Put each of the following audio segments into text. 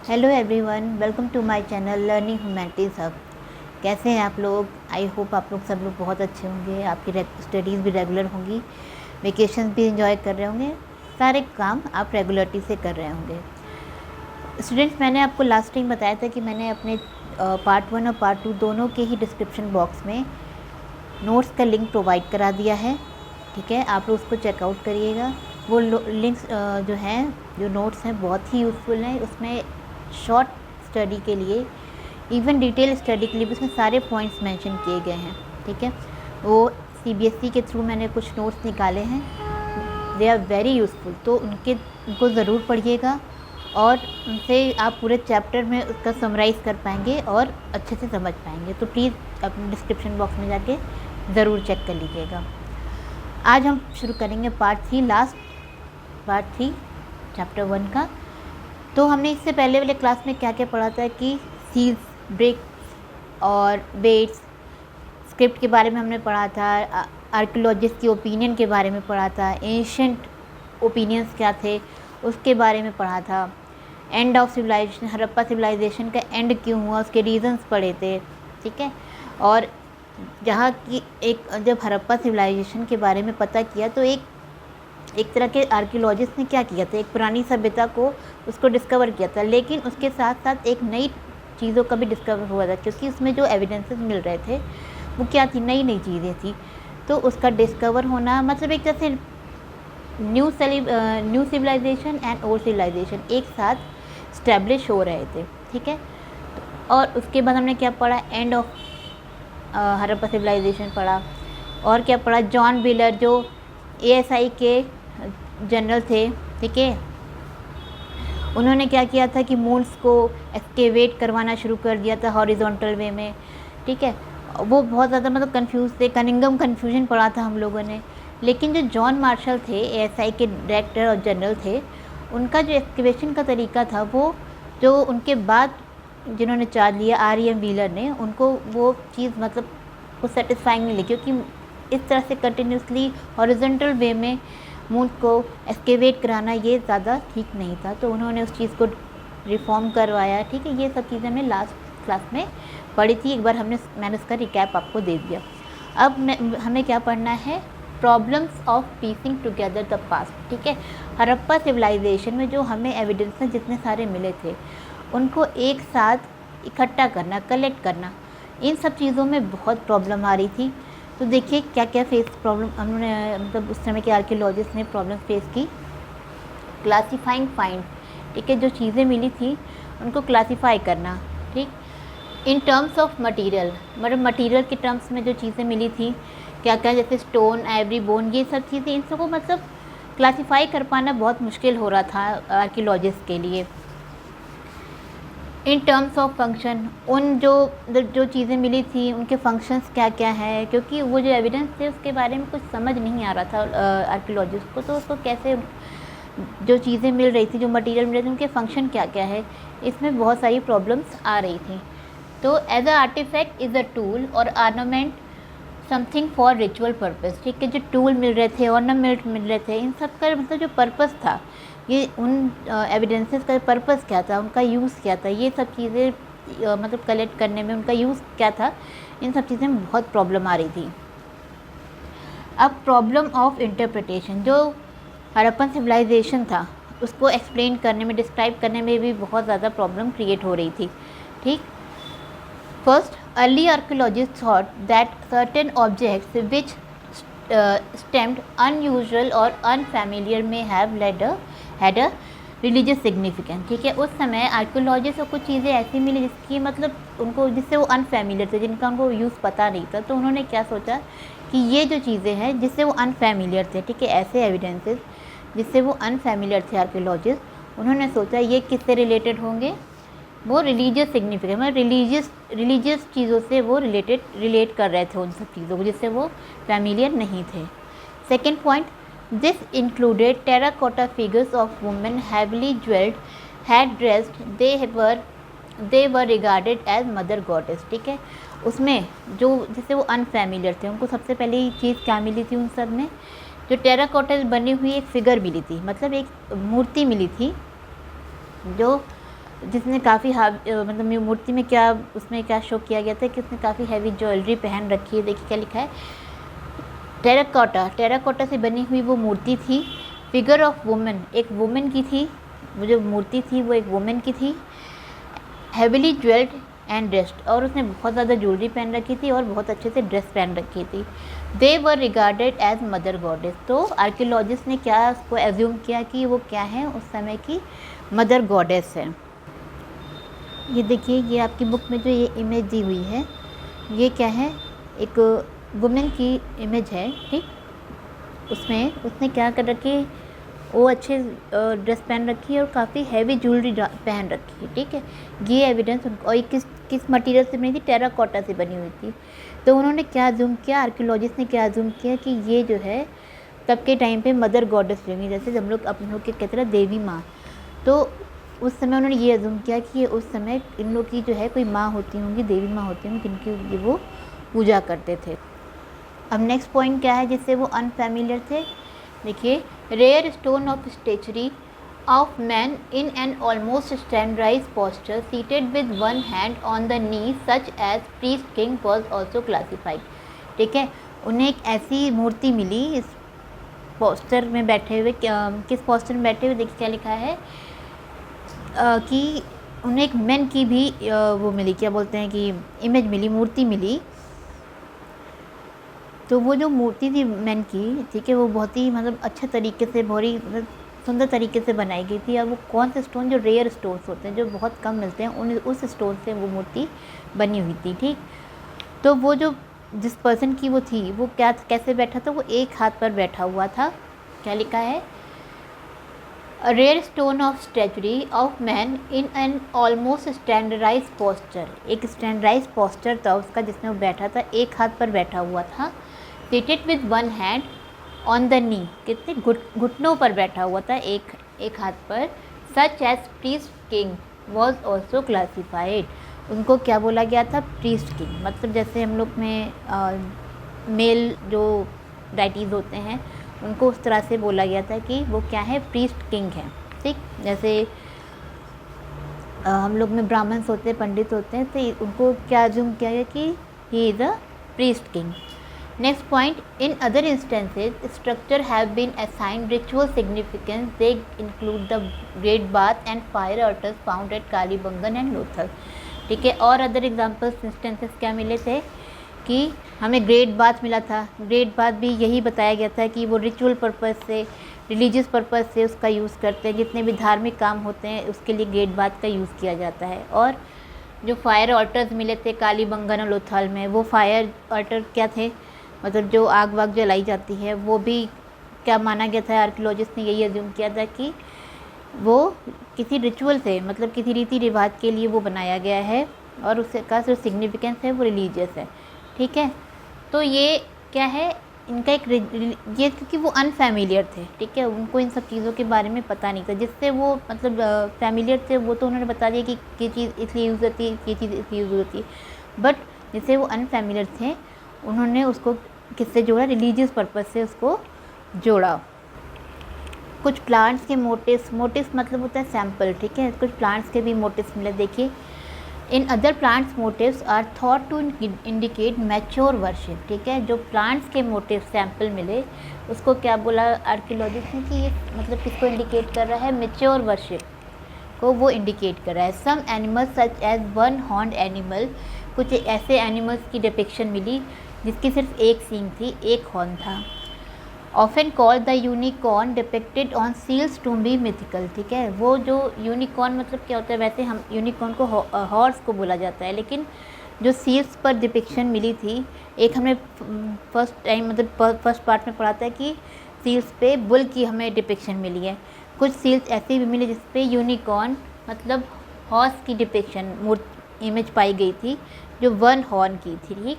Hello everyone, welcome to my channel learning humanities hub. कैसे हैं आप लोग? आई होप आप लोग सब लोग बहुत अच्छे होंगे। आपकी स्टडीज़ भी रेगुलर होंगी, वेकेशन भी एंजॉय कर रहे होंगे, सारे काम आप रेगुलरिटी से कर रहे होंगे। स्टूडेंट्स, मैंने आपको लास्ट टाइम बताया था कि मैंने अपने पार्ट 1 और पार्ट 2 दोनों के ही डिस्क्रिप्शन बॉक्स में नोट्स का लिंक प्रोवाइड करा दिया है। ठीक है, आप लोग उसको चेकआउट करिएगा। वो लिंक्स जो हैं, जो नोट्स हैं, बहुत ही यूज़फुल हैं। उसमें शॉर्ट स्टडी के लिए, इवन डिटेल स्टडी के लिए भी उसमें सारे पॉइंट्स मेंशन किए गए हैं। ठीक है, वो सीबीएसई के थ्रू मैंने कुछ नोट्स निकाले हैं, दे आर वेरी यूज़फुल। तो उनको ज़रूर पढ़िएगा और उनसे आप पूरे चैप्टर में उसका समराइज़ कर पाएंगे और अच्छे से समझ पाएंगे। तो प्लीज़ अपने डिस्क्रिप्शन बॉक्स में जाके ज़रूर चेक कर लीजिएगा। आज हम शुरू करेंगे पार्ट 3 चैप्टर 1 का। तो हमने इससे पहले वाले क्लास में क्या क्या पढ़ा था कि सील्स, ब्रिक्स और बेट्स, स्क्रिप्ट के बारे में हमने पढ़ा था, आर्कियोलॉजिस्ट की ओपिनियन के बारे में पढ़ा था, एंशिएंट ओपिनियंस क्या थे उसके बारे में पढ़ा था, end of civilization, Harappa civilization का एंड क्यों हुआ उसके रीजंस पढ़े थे। ठीक है, और जहाँ की जब हड़प्पा सिविलाइजेशन के बारे में पता किया तो एक तरह के आर्कियोलॉजिस्ट ने क्या किया था, एक पुरानी सभ्यता को उसको डिस्कवर किया था, लेकिन उसके साथ साथ एक नई चीज़ों का भी डिस्कवर हुआ था, क्योंकि उसमें जो एविडेंसेस मिल रहे थे वो क्या थी, नई नई चीज़ें थी। तो उसका डिस्कवर होना मतलब एक तरह से new civilization and old civilization एक साथ इस्टेब्लिश हो रहे थे। ठीक है, और उसके बाद हमने क्या पढ़ा, एंड ऑफ हड़प्पा सिविलाइजेशन पढ़ा। और क्या पढ़ा, जॉन व्हीलर जो एएसआई के जनरल थे, ठीक है, उन्होंने क्या किया था कि मून्स को एक्सकेवेट करवाना शुरू कर दिया था हॉरिजॉन्टल वे में। ठीक है, वो बहुत ज़्यादा मतलब कंफ्यूज थे, कनिंगम कन्फ्यूजन पढ़ा था हम लोगों ने। लेकिन जो जॉन मार्शल थे, एएसआई के डायरेक्टर और जनरल थे, उनका जो एक्सकेवेशन का तरीका था, वो जो उनके बाद जिन्होंने चार्ज लिया आरईएम व्हीलर ने, उनको वो चीज़ मतलब कुछ सेटिस्फाइंग नहीं लगी, क्योंकि इस तरह से कंटिन्यूसली हॉरिजॉन्टल वे में मून को एक्सकेवेट कराना ये ज़्यादा ठीक नहीं था। तो उन्होंने उस चीज़ को रिफॉर्म करवाया। ठीक है, ये सब चीज़ें हमने लास्ट क्लास में पढ़ी थी, एक बार मैंने उसका रिकैप आपको दे दिया। अब हमें क्या पढ़ना है, problems of piecing together the past. ठीक है, हड़प्पा सिविलाइजेशन में जो हमें एविडेंस जितने सारे मिले थे उनको एक साथ इकट्ठा करना, कलेक्ट करना, इन सब चीज़ों में बहुत प्रॉब्लम आ रही थी। तो देखिए क्या क्या प्रॉब्लम उन्होंने मतलब उस समय के आर्कियोलॉजिस्ट ने प्रॉब्लम फेस की। क्लासीफाइंग फाइंड, ठीक है, जो चीज़ें मिली थी उनको क्लासीफाई करना। ठीक, इन टर्म्स ऑफ मटेरियल, मतलब मटेरियल के टर्म्स में जो चीज़ें मिली थी क्या क्या, जैसे स्टोन, आइवरी, बोन, ये सब चीज़ें, इन सबको मतलब क्लासीफाई कर पाना बहुत मुश्किल हो रहा था आर्कियोलॉजिस्ट के लिए। इन टर्म्स ऑफ फंक्शन, उन जो चीज़ें मिली थी उनके फंक्शंस क्या क्या हैं, क्योंकि वो जो एविडेंस थे उसके बारे में कुछ समझ नहीं आ रहा था आर्कियोलॉजिस्ट को। तो उसको कैसे जो चीज़ें मिल रही थी, जो मटेरियल मिल रहे थे, उनके फंक्शन क्या क्या है, इसमें बहुत सारी प्रॉब्लम्स आ रही थी। तो as a artifact is a tool और ornament something for ritual purpose. ठीक है, जो टूल मिल रहे थे, ऑर्नामेंट मिल रहे थे, इन सब का मतलब जो पर्पस था, ये उन एविडेंसेस का पर्पस क्या था, उनका यूज़ क्या था, ये सब चीज़ें मतलब कलेक्ट करने में उनका यूज़ क्या था, इन सब चीज़ें में बहुत प्रॉब्लम आ रही थी। अब प्रॉब्लम ऑफ इंटरप्रिटेशन, जो हड़प्पन सिविलाइजेशन था उसको एक्सप्लेन करने में, डिस्क्राइब करने में भी बहुत ज़्यादा प्रॉब्लम क्रिएट हो रही थी। ठीक, first, early archaeologists thought that certain objects which seemed unusual or unfamiliar may have had a religious significance। ठीक है, उस समय आर्कियोलॉजिस्ट को कुछ चीज़ें ऐसी मिली जिसकी मतलब उनको, जिससे वो अनफेमिलियर थे, जिनका उनको यूज़ पता नहीं था। तो उन्होंने क्या सोचा कि ये जो चीज़ें हैं जिससे वो अनफेमिलियर थे, ठीक है, ऐसे एविडेंसेस जिससे वो अनफेमिलियर थे आर्कियोलॉजिस्ट, उन्होंने सोचा ये किससे रिलेटेड होंगे, वो रिलीजियस सिग्निफिकेंस, मतलब रिलीजियस चीज़ों से वो रिलेट कर रहे थे उन सब चीज़ों को जिससे वो फैमिलियर नहीं थे। Second point, this included terracotta figures of women heavily jewelled, head dressed, they were regarded as mother goddess. ठीक है, उसमें जो जिससे वो अनफेमिलियर थे उनको सबसे पहली चीज़ क्या मिली थी, उन सब में जो टेराकोटा बनी हुई एक फिगर मिली थी, मतलब एक मूर्ति मिली थी जो जिसने काफ़ी मतलब मूर्ति में क्या उसमें क्या शो किया गया था कि उसने काफ़ी हैवी ज्वेलरी पहन रखी है। देखिए क्या लिखा है, टेराकोटा से बनी हुई वो मूर्ति थी। फिगर ऑफ वुमेन, एक वुमेन की थी, वो जो मूर्ति थी वो एक वुमेन की थी। हेविली ज्वेल्ड एंड ड्रेस्ड, और उसने बहुत ज़्यादा ज्वेलरी पहन रखी थी और बहुत अच्छे से ड्रेस पहन रखी थी। दे were regarded as mother goddess, तो आर्कियोलॉजिस्ट ने क्या उसको एज्यूम किया कि वो क्या है, उस समय की मदर गॉडेस है। ये देखिए, ये आपकी बुक में जो ये इमेज दी हुई है, ये क्या है, एक वुमेन की इमेज है, ठीक। उसमें उसने क्या कर रखी है, वो अच्छे ड्रेस पहन रखी है और काफ़ी हैवी ज्वेलरी पहन रखी है, ठीक है। ये एविडेंस उनको, और ये किस मटेरियल से बनी थी, टेराकोटा से बनी हुई थी। तो उन्होंने क्या जूम किया, आर्कियोलॉजिस्ट ने क्या जूम किया कि ये जो है तब के टाइम पे मदर गॉडेस होंगी, जैसे हम लोग अपने लोग के कहते हैं देवी माँ। तो उस समय उन्होंने ये अजूम किया कि ये उस समय इन लोग की जो है कोई माँ होती होंगी, देवी माँ होती होंगी, जिनकी वो पूजा करते थे। अब नेक्स्ट पॉइंट क्या है जिससे वो अनफेमिलियर थे। देखिए, rare stone of statuary of man in an almost standardise posture seated with one hand on the knee such as priest king was also classified, ठीक है। उन्हें एक ऐसी मूर्ति मिली इस पोस्टर में बैठे हुए, किस पोस्टर में बैठे हुए, देखिए क्या लिखा है कि उन्हें एक मैन की भी वो मिली, क्या बोलते हैं कि इमेज मिली, मूर्ति मिली। तो वो जो मूर्ति थी मैन की, ठीक है, वो बहुत ही मतलब अच्छे तरीके से, बहुत ही मतलब सुंदर तरीके से बनाई गई थी। और वो कौन से स्टोन, जो रेयर स्टोन्स होते हैं, जो बहुत कम मिलते हैं, उस स्टोन से वो मूर्ति बनी हुई थी, ठीक। तो वो जो जिस पर्सन की वो थी, वो क्या कैसे बैठा था, वो एक हाथ पर बैठा हुआ था। क्या लिखा है, A rare stone of statuary of man in an almost standardized posture, एक स्टैंडर्डाइज पोस्चर था उसका जिसमें वो बैठा था, एक हाथ पर बैठा हुआ था। Seated with one hand on the knee, कितने घुटनों पर बैठा हुआ था, एक हाथ पर। Such as priest king was also classified, उनको क्या बोला गया था, priest king, मतलब जैसे हम लोग में मेल जो डाइटीज़ होते हैं उनको उस तरह से बोला गया था कि वो क्या है, प्रीस्ट किंग है, ठीक। जैसे हम लोग में ब्राह्मण्स होते हैं, पंडित होते हैं, तो उनको क्या अज्यूम किया गया कि he is a priest king. Next point, in other instances structure have been assigned ritual significance, they include the great bath and fire altars found at Kalibangan and Lothal, ठीक है। और अदर एग्जाम्पल्स इंस्टेंसेस क्या मिले थे कि हमें ग्रेट बाथ मिला था। ग्रेट बाथ भी यही बताया गया था कि वो रिचुअल पर्पस से, रिलीजियस पर्पस से उसका यूज़ करते हैं, जितने भी धार्मिक काम होते हैं उसके लिए ग्रेट बाथ का यूज़ किया जाता है। और जो फायर ऑल्टर्स मिले थे कालीबंगन और लोथल में, वो फायर ऑल्टर क्या थे, मतलब जो आग वाग जलाई जाती है, वो भी क्या माना गया था, आर्कियोलॉजिस्ट ने यही अज्यूम किया था कि वो किसी रिचुअल से, मतलब किसी रीति रिवाज के लिए वो बनाया गया है, और उसका जो सिग्निफिकेंस है वो रिलीजियस है, ठीक है। तो ये क्या है, इनका एक ये, क्योंकि वो अनफेमिलियर थे, ठीक है, उनको इन सब चीज़ों के बारे में पता नहीं था, जिससे वो मतलब फैमिलियर थे, वो तो उन्होंने बता दिया कि ये चीज़ इसलिए यूज़ होती है, ये चीज़ इसलिए यूज़ होती है। बट जैसे वो अनफेमिलियर थे, उन्होंने उसको किससे जोड़ा, रिलीजियस पर्पस से उसको जोड़ा। कुछ प्लांट्स के मोटिव्स मतलब होता है सैम्पल, ठीक है। कुछ प्लांट्स के भी मोटिव्स मिले, देखिए। In other plants motives are thought to indicate mature worship, ठीक है। जो प्लांट्स के मोटिव सैंपल मिले उसको क्या बोला आर्कियोलॉजिस्ट ने कि ये मतलब किसको इंडिकेट कर रहा है, मैच्योर वर्शिप को वो इंडिकेट कर रहा है। Some animals such as one horned animal, कुछ ऐसे एनिमल्स की डिपिक्शन मिली जिसकी सिर्फ एक सींग थी, एक हॉर्न था। Often called the unicorn depicted on seals to be mythical, ठीक है। वो जो यूनिकॉर्न मतलब क्या होता है, वैसे हम यूनिकॉर्न को हॉर्स को बोला जाता है, लेकिन जो सील्स पर डिपिक्शन मिली थी, एक हमने फर्स्ट पार्ट में पढ़ा था कि सील्स पे बुल की हमें डिपिक्शन मिली है। कुछ सील्स ऐसी भी मिली जिस पे यूनिकॉर्न मतलब हॉर्स की डिपिक्शन इमेज पाई गई थी, जो वन हॉर्न की थी, ठीक।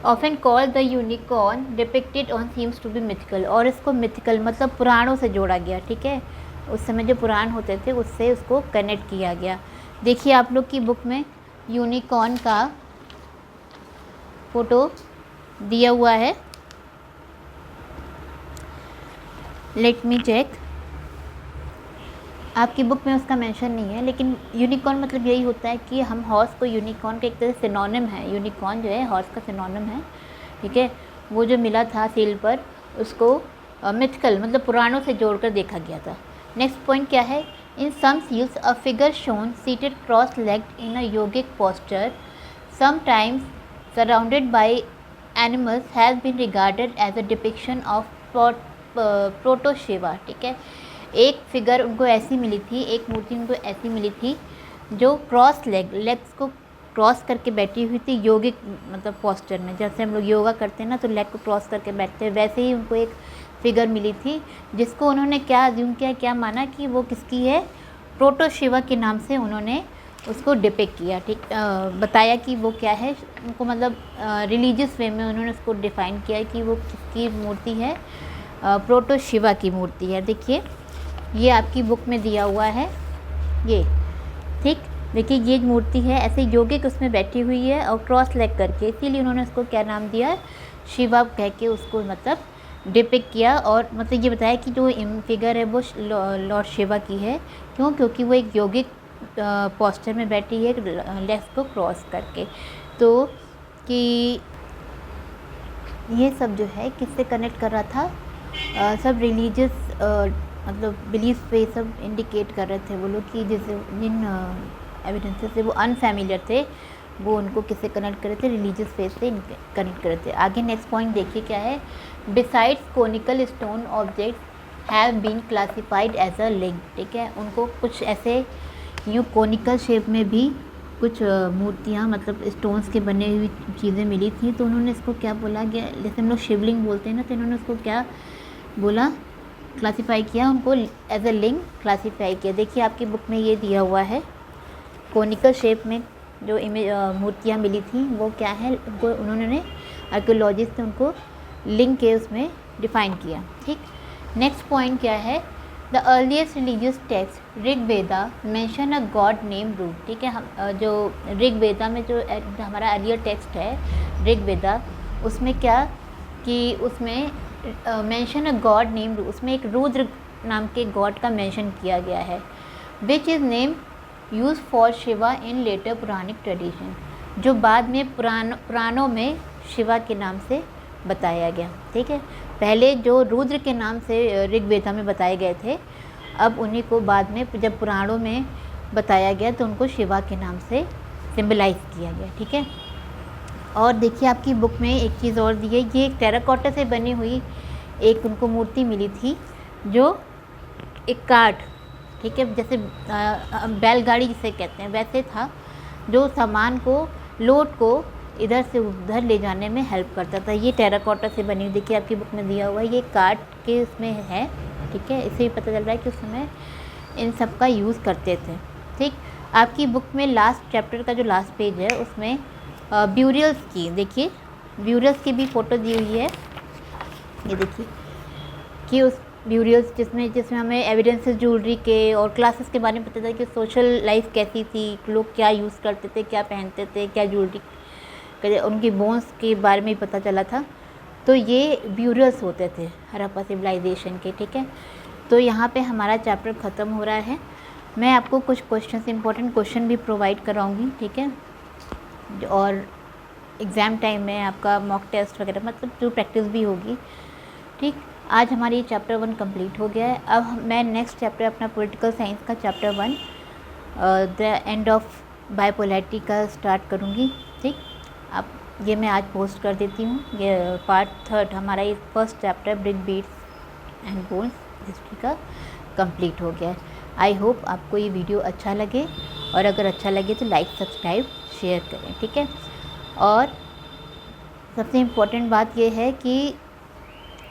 Often called the unicorn depicted on seems to be mythical, और इसको मिथिकल मतलब पुराणों से जोड़ा गया, ठीक है। उस समय जो पुराण होते थे उससे उसको कनेक्ट किया गया। देखिए आप लोग की बुक में यूनिकॉर्न का फोटो दिया हुआ है, लेट मी चेक। आपकी बुक में उसका मेंशन नहीं है, लेकिन यूनिकॉर्न मतलब यही होता है कि हम हॉर्स को यूनिकॉर्न का एक तरह से सिनोनिम है, यूनिकॉर्न जो है हॉर्स का सिनोनिम है, ठीक है। वो जो मिला था सेल पर उसको मिथिकल मतलब पुराणों से जोड़कर देखा गया था। नेक्स्ट पॉइंट क्या है, in some seals a figure shown seated cross legged in a yogic posture sometimes surrounded by animals has been regarded as a depiction of proto Shiva, ठीक है। एक फिगर उनको ऐसी मिली थी, एक मूर्ति उनको ऐसी मिली थी जो क्रॉस लेग्स को क्रॉस करके बैठी हुई थी योगिक मतलब पोस्चर में, जैसे हम लोग योगा करते हैं ना तो लेग को क्रॉस करके बैठते हैं, वैसे ही उनको एक फिगर मिली थी जिसको उन्होंने क्या अज्यूम किया, क्या माना कि वो किसकी है, प्रोटो शिवा के नाम से उन्होंने उसको डिपिक्ट किया, ठीक। बताया कि वो क्या है, उनको मतलब रिलीजियस वे में उन्होंने उसको डिफ़ाइन किया कि वो किसकी मूर्ति है, प्रोटो शिवा की मूर्ति है। देखिए ये आपकी बुक में दिया हुआ है, ये ठीक, देखिए ये मूर्ति है ऐसे योगिक उसमें बैठी हुई है और क्रॉस लेग करके, इसीलिए उन्होंने उसको क्या नाम दिया, शिवा कह के उसको मतलब डिपिक्ट किया। और मतलब ये बताया कि जो फिगर है वो लॉर्ड शिवा की है, क्यों, क्योंकि वो एक योगिक पोस्चर में बैठी है लेग्स को क्रॉस करके। तो कि ये सब जो है किससे कनेक्ट कर रहा था, सब रिलीजियस मतलब बिलीफ पे सब इंडिकेट कर रहे थे वो लोग कि जैसे जिन एविडेंसेस से वो अनफैमिलियर थे वो उनको किससे कनेक्ट कर रहे थे, रिलीजियस फेस से कनेक्ट कर रहे थे। आगे नेक्स्ट पॉइंट देखिए क्या है, besides conical stone objects have been classified as a linga, ठीक है। उनको कुछ ऐसे यूँ कोनिकल शेप में भी कुछ मूर्तियाँ मतलब स्टोन्स के बने हुई चीज़ें मिली थी, तो उन्होंने इसको क्या बोला गया, जैसे हम लोग शिवलिंग बोलते हैं ना, तो इन्होंने उसको क्या बोला, क्लासिफाई किया, उनको एज अ लिंग क्लासिफाई किया। देखिए आपकी बुक में ये दिया हुआ है, कोनिकल शेप में जो मूर्तियाँ मिली थी वो क्या है, उनको उन्होंने आर्कियोलॉजिस्ट ने उनको लिंग के उसमें डिफ़ाइन किया, ठीक। नेक्स्ट पॉइंट क्या है, the earliest religious text Rig Veda mention a God name रू, ठीक है। हम जो ऋग वेदा में जो हमारा अर्लियर टेक्स्ट है ऋग वेदा, उसमें क्या कि उसमें मेंशन अ गॉड नेम रू, उसमें एक रुद्र नाम के गॉड का मेंशन किया गया है, which is name use for Shiva in later Puranic tradition, जो बाद में पुराणों में शिवा के नाम से बताया गया, ठीक है। पहले जो रुद्र के नाम से ऋग्वेदा में बताए गए थे, अब उन्हीं को बाद में जब पुराणों में बताया गया तो उनको शिवा के नाम से सिम्बलाइज किया गया, ठीक है। और देखिए आपकी बुक में एक चीज़ और दी है, ये एक टेराकोटा से बनी हुई एक उनको मूर्ति मिली थी जो एक कार्ट, ठीक है, जैसे बैलगाड़ी जिसे कहते हैं वैसे था, जो सामान को लोड को इधर से उधर ले जाने में हेल्प करता था। ये टेराकोटा से बनी हुई, देखिए आपकी बुक में दिया हुआ है, ये कार्ट के उसमें है, ठीक है। इससे भी पता चल रहा है कि उस समय इन सब का यूज़ करते थे, ठीक। आपकी बुक में लास्ट चैप्टर का जो लास्ट पेज है उसमें ब्यूरियल्स की, देखिए ब्यूरियल्स की भी फ़ोटो दी हुई है, ये देखिए कि उस ब्यूरियल्स जिसमें हमें एविडेंसेस ज्वेलरी के और क्लासेस के बारे में पता था कि सोशल लाइफ कैसी थी, लोग क्या यूज़ करते थे, क्या पहनते थे, क्या ज्वेलरी, उनकी बोन्स के बारे में पता चला था। तो ये ब्यूरियल्स होते थे हड़प्पा सिविलाइजेशन के, ठीक है। तो यहाँ पे हमारा चैप्टर ख़त्म हो रहा है। मैं आपको कुछ क्वेश्चन, इंपॉर्टेंट क्वेश्चन भी प्रोवाइड कराऊँगी, ठीक है। और एग्ज़ाम टाइम में आपका मॉक टेस्ट वगैरह मतलब जो प्रैक्टिस भी होगी, ठीक। आज हमारी चैप्टर 1 कंप्लीट हो गया है। अब मैं नेक्स्ट चैप्टर अपना पॉलिटिकल साइंस का chapter 1 the end of bipolarity का स्टार्ट करूँगी, ठीक। अब ये मैं आज पोस्ट कर देती हूँ। ये पार्ट 3 हमारा ये first chapter brick beads and bones history का कंप्लीट हो गया है। आई होप आपको ये वीडियो अच्छा लगे, और अगर अच्छा लगे तो लाइक सब्सक्राइब शेयर करें, ठीक है। और सबसे इम्पोर्टेंट बात यह है कि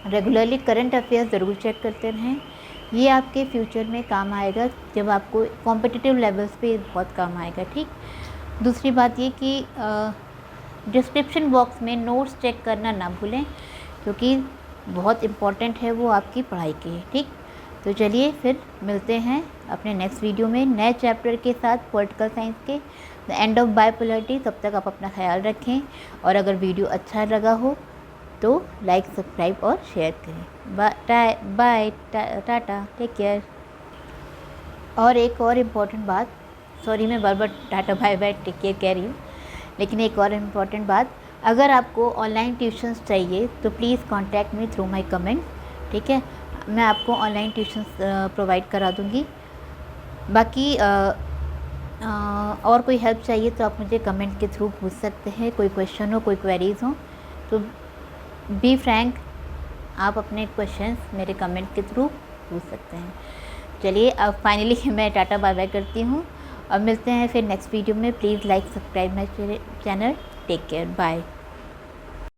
रेगुलरली करंट अफेयर्स ज़रूर चेक करते रहें, ये आपके फ्यूचर में काम आएगा, जब आपको कॉम्पिटिटिव लेवल्स पे बहुत काम आएगा, ठीक। दूसरी बात ये कि डिस्क्रिप्शन बॉक्स में नोट्स चेक करना ना भूलें, क्योंकि बहुत इम्पॉर्टेंट है वो आपकी पढ़ाई के लिए, ठीक। तो चलिए फिर मिलते हैं अपने नेक्स्ट वीडियो में नए चैप्टर के साथ पॉलिटिकल साइंस के द एंड ऑफ बाइपोलैरिटी। तब तक आप अपना ख्याल रखें, और अगर वीडियो अच्छा लगा हो तो लाइक सब्सक्राइब और शेयर करें। Bye tata, take care. और एक और इम्पॉर्टेंट बात, सॉरी मैं बार बार tata bye bye take care कह रही हूँ, लेकिन एक और इम्पॉर्टेंट बात, अगर आपको ऑनलाइन ट्यूशन्स चाहिए तो please contact me through my comment, ठीक है। मैं आपको ऑनलाइन ट्यूशन्स प्रोवाइड करा दूँगी। बाकी और कोई हेल्प चाहिए तो आप मुझे कमेंट के थ्रू पूछ सकते हैं, कोई क्वेश्चन हो, कोई क्वेरीज़ हो तो बी फ्रैंक, आप अपने क्वेश्चंस मेरे कमेंट के थ्रू पूछ सकते हैं। चलिए अब फाइनली मैं टाटा बाय बाय करती हूँ और मिलते हैं फिर नेक्स्ट वीडियो में। Please like subscribe my channel. Take care, bye.